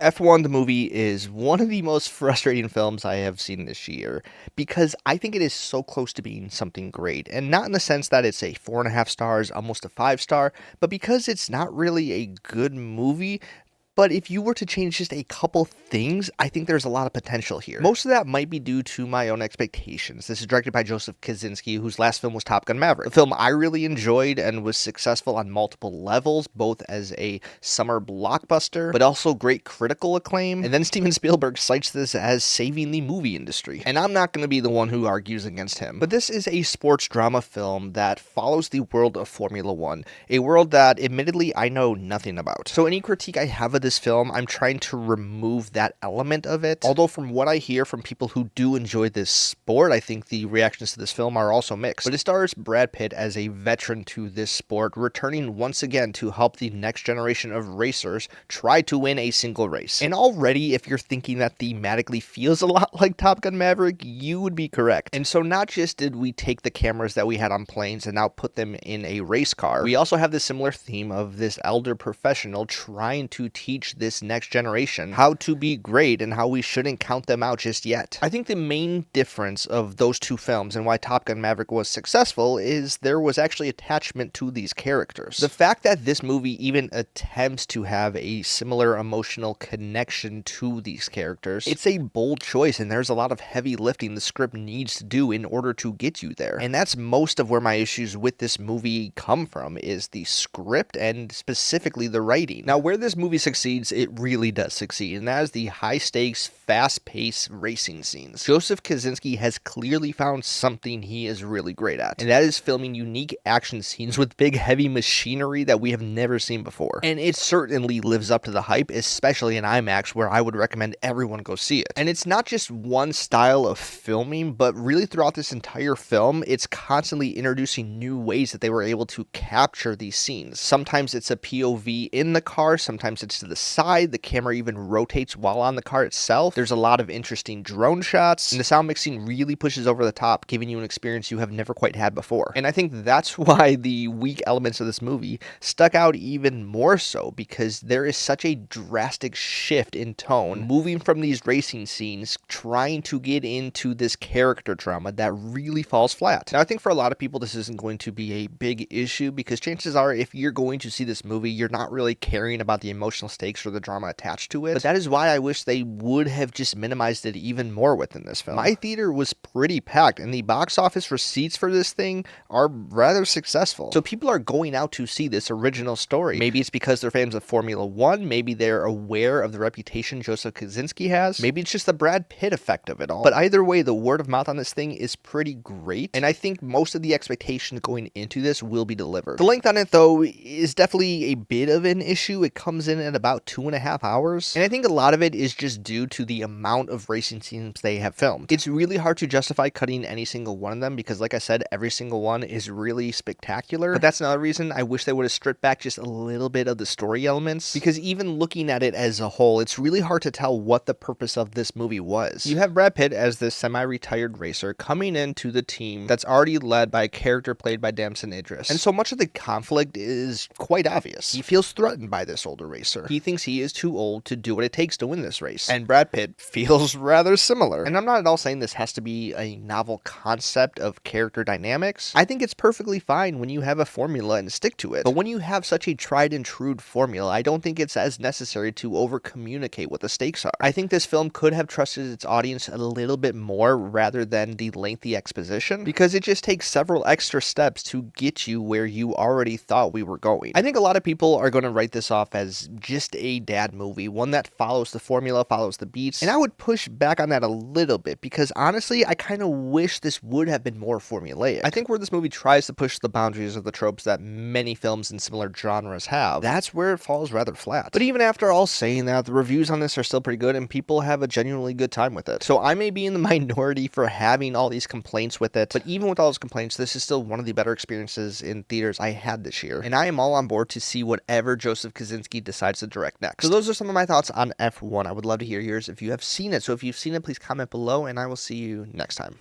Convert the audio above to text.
F1 the movie is one of the most frustrating films I have seen this year because I think it is so close to being something great. And not in the sense that it's a 4.5 stars, almost a 5 star, but because it's not really a good movie. But if you were to change just a couple things, I think there's a lot of potential here. Most of that might be due to my own expectations. This is directed by Joseph Kosinski, whose last film was Top Gun Maverick, a film I really enjoyed and was successful on multiple levels, both as a summer blockbuster, but also great critical acclaim. And then Steven Spielberg cites this as saving the movie industry. And I'm not going to be the one who argues against him. But this is a sports drama film that follows the world of Formula One, a world that admittedly I know nothing about. So any critique I have of this film, I'm trying to remove that element of it. Although from what I hear from people who do enjoy this sport, I think the reactions to this film are also mixed. But it stars Brad Pitt as a veteran to this sport, returning once again to help the next generation of racers try to win a single race. And already, if you're thinking that thematically feels a lot like Top Gun Maverick, you would be correct. And so not just did we take the cameras that we had on planes and now put them in a race car, we also have this similar theme of this elder professional trying to teach this next generation how to be great and how we shouldn't count them out just yet. I think the main difference of those two films and why Top Gun Maverick was successful is there was actually attachment to these characters. The fact that this movie even attempts to have a similar emotional connection to these characters, it's a bold choice, and there's a lot of heavy lifting the script needs to do in order to get you there. And that's most of where my issues with this movie come from, is the script and specifically the writing. Now, where this movie succeeds, it really does succeed, and that is the high-stakes, fast-paced racing scenes. Joseph Kosinski has clearly found something he is really great at, and that is filming unique action scenes with big, heavy machinery that we have never seen before. And it certainly lives up to the hype, especially in IMAX, where I would recommend everyone go see it. And it's not just one style of filming, but really throughout this entire film, it's constantly introducing new ways that they were able to capture these scenes. Sometimes it's a POV in the car, sometimes it's to the side, the camera even rotates while on the car itself. There's a lot of interesting drone shots, and the sound mixing really pushes over the top, giving you an experience you have never quite had before. And I think that's why the weak elements of this movie stuck out even more so, because there is such a drastic shift in tone, moving from these racing scenes, trying to get into this character drama that really falls flat. Now, I think for a lot of people, this isn't going to be a big issue, because chances are, if you're going to see this movie, you're not really caring about the emotional stakes or the drama attached to it. But that is why I wish they would have just minimized it even more within this film. My theater was pretty packed, and the box office receipts for this thing are rather successful. So people are going out to see this original story. Maybe it's because they're fans of Formula One, maybe they're aware of the reputation Joseph Kosinski has, maybe it's just the Brad Pitt effect of it all. But either way, the word of mouth on this thing is pretty great, and I think most of the expectations going into this will be delivered. The length on it, though, is definitely a bit of an issue. It comes in at about 2.5 hours, and I think a lot of it is just due to the amount of racing scenes they have filmed. It's really hard to justify cutting any single one of them because, like I said, every single one is really spectacular. But that's another reason I wish they would have stripped back just a little bit of the story elements, because even looking at it as a whole, it's really hard to tell what the purpose of this movie was. You have Brad Pitt as this semi-retired racer coming into the team that's already led by a character played by Damson Idris, and so much of the conflict is quite obvious. He feels threatened by this older racer. He thinks he is too old to do what it takes to win this race, and Brad Pitt feels rather similar. And I'm not at all saying this has to be a novel concept of character dynamics. I think it's perfectly fine when you have a formula and stick to it, but when you have such a tried and true formula, I don't think it's as necessary to over communicate what the stakes are. I think this film could have trusted its audience a little bit more rather than the lengthy exposition, because it just takes several extra steps to get you where you already thought we were going. I think a lot of people are going to write this off as just a dad movie, one that follows the formula, follows the beats, and I would push back on that a little bit, because honestly, I kind of wish this would have been more formulaic. I think where this movie tries to push the boundaries of the tropes that many films in similar genres have, that's where it falls rather flat. But even after all saying that, the reviews on this are still pretty good, and people have a genuinely good time with it. So I may be in the minority for having all these complaints with it, but even with all those complaints, this is still one of the better experiences in theaters I had this year, and I am all on board to see whatever Joseph Kosinski decides to direct next. So those are some of my thoughts on F1. I would love to hear yours if you have seen it. So if you've seen it, please comment below, and I will see you next time.